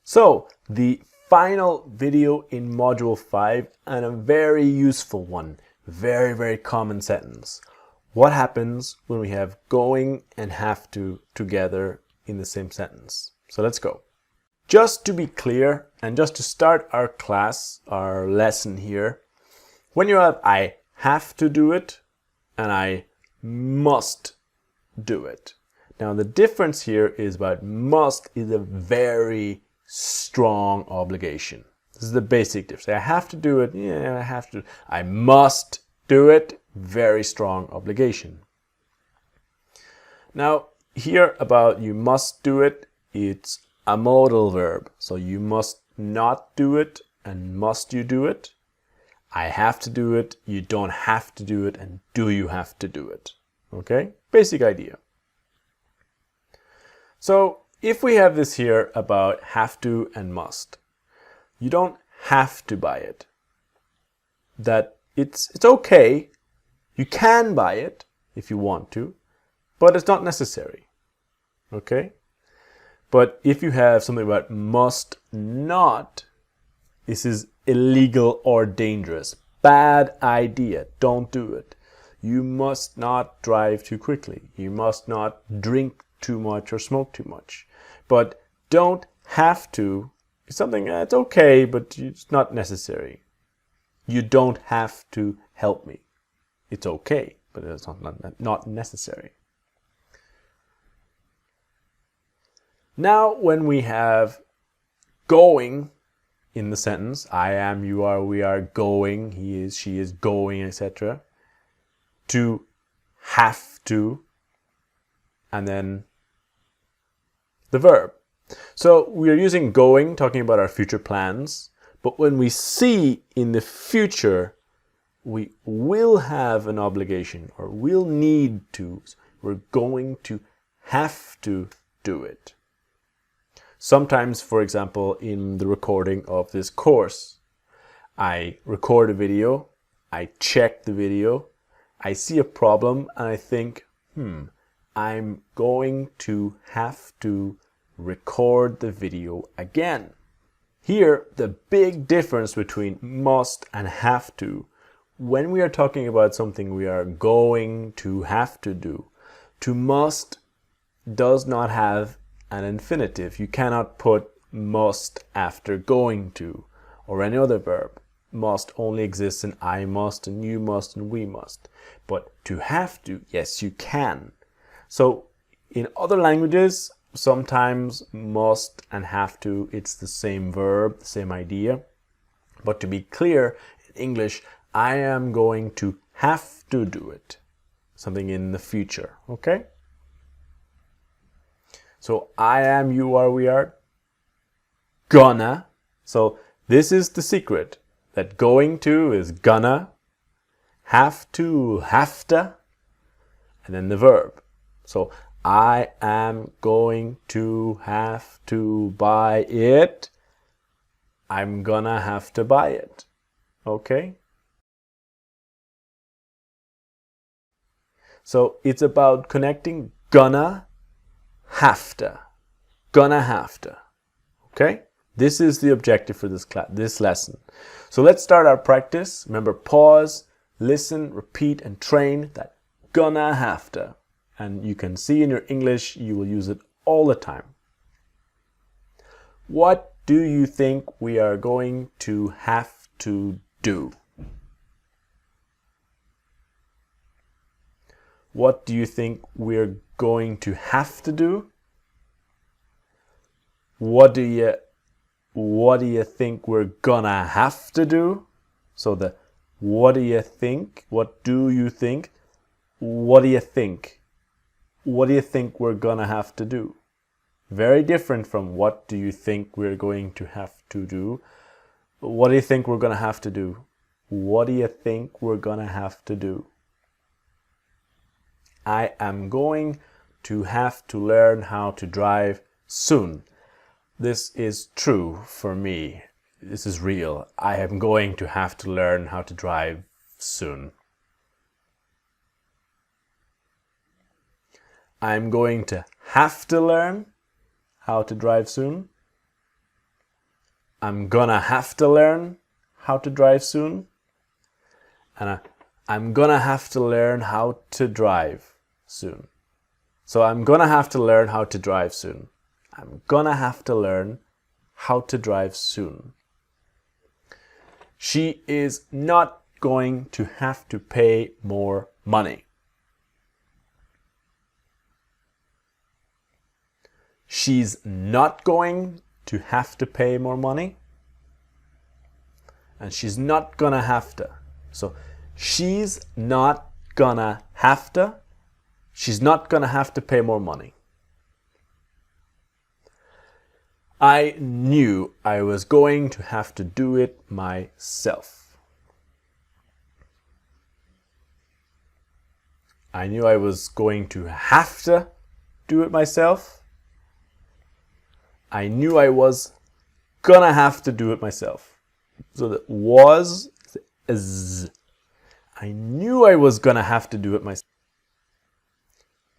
So, the final video in Module 5, and a very useful one, very common sentence. What happens when we have going and have to together in the same sentence? So let's go. Just to be clear, and just to start our class, our lesson here, when you have I have to do it and I must do it. Now the difference here is that must is a very strong obligation. This is the basic difference. I have to do it, yeah, I have to. I must do it, very strong obligation. Now here about you must do it, it's a modal verb. So you must not do it and must you do it. I have to do it, you don't have to do it, and do you have to do it. Okay, basic idea. So if we have this here about have to and must, you don't have to buy it. That it's okay, you can buy it if you want to, but it's not necessary. Okay? But if you have something about must not, this is illegal or dangerous. Bad idea, don't do it. You must not drive too quickly. You must not drink too much or smoke too much. But don't have to is something that's okay, but it's not necessary. You don't have to help me. It's okay, but it's not necessary. Now when we have going in the sentence, I am, you are, we are going, he is, she is going, etc. To have to, and then the verb. So we are using going, talking about our future plans, but when we see in the future, we will have an obligation or will need to. We're going to have to do it. Sometimes, for example, in the recording of this course, I record a video, I check the video, I see a problem, and I think, I'm going to have to record the video again. Here, the big difference between must and have to, when we are talking about something we are going to have to do, to must does not have an infinitive. You cannot put must after going to or any other verb. Must only exists in I must and you must and we must. But to have to, yes, you can. So in other languages, sometimes must and have to, it's the same verb, the same idea. But to be clear, in English, I am going to have to do it. Something in the future, okay? So I am, you are, we are gonna. So this is the secret, that going to is gonna, have to, hafta, and then the verb. So I am going to have to buy it. I'm gonna have to buy it. Okay? So it's about connecting gonna, hafta. Gonna hafta. Okay? This is the objective for this lesson. So let's start our practice. Remember, pause, listen, repeat, and train that gonna hafta. And you can see in your English, you will use it all the time. What do you think we are going to have to do? What do you think we're going to have to do? What do you think we're gonna have to do? So the what do you think? What do you think? What do you think? What do you think we're gonna have to do? Very different from what do you think we're going to have to do? What do you think we're gonna have to do? What do you think we're gonna have to do? I am going to have to learn how to drive soon. This is true for me. This is real. I am going to have to learn how to drive soon. I'm going to have to learn how to drive soon. I'm gonna have to learn how to drive soon. And I'm gonna have to learn how to drive soon. So I'm gonna have to learn how to drive soon. I'm gonna have to learn how to drive soon. She is not going to have to pay more money. She's not going to have to pay more money. And she's not gonna have to. So she's not gonna have to. She's not gonna have to pay more money. I knew I was going to have to do it myself. I knew I was going to have to do it myself. I knew I was gonna have to do it myself. So that was is. I knew I was gonna have to do it myself.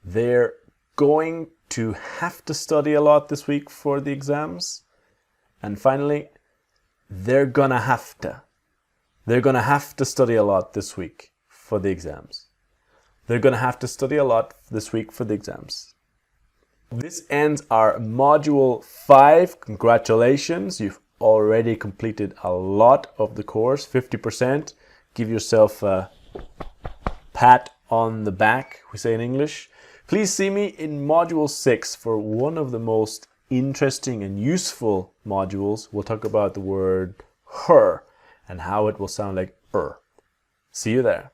They're going to have to study a lot this week for the exams. And finally, they're gonna have to. They're gonna have to study a lot this week for the exams. They're gonna have to study a lot this week for the exams. This ends our module 5. Congratulations, you've already completed a lot of the course, 50%. Give yourself a pat on the back, we say in English. Please see me in module 6 for one of the most interesting and useful modules. We'll talk about the word her and how it will sound like er. See you there.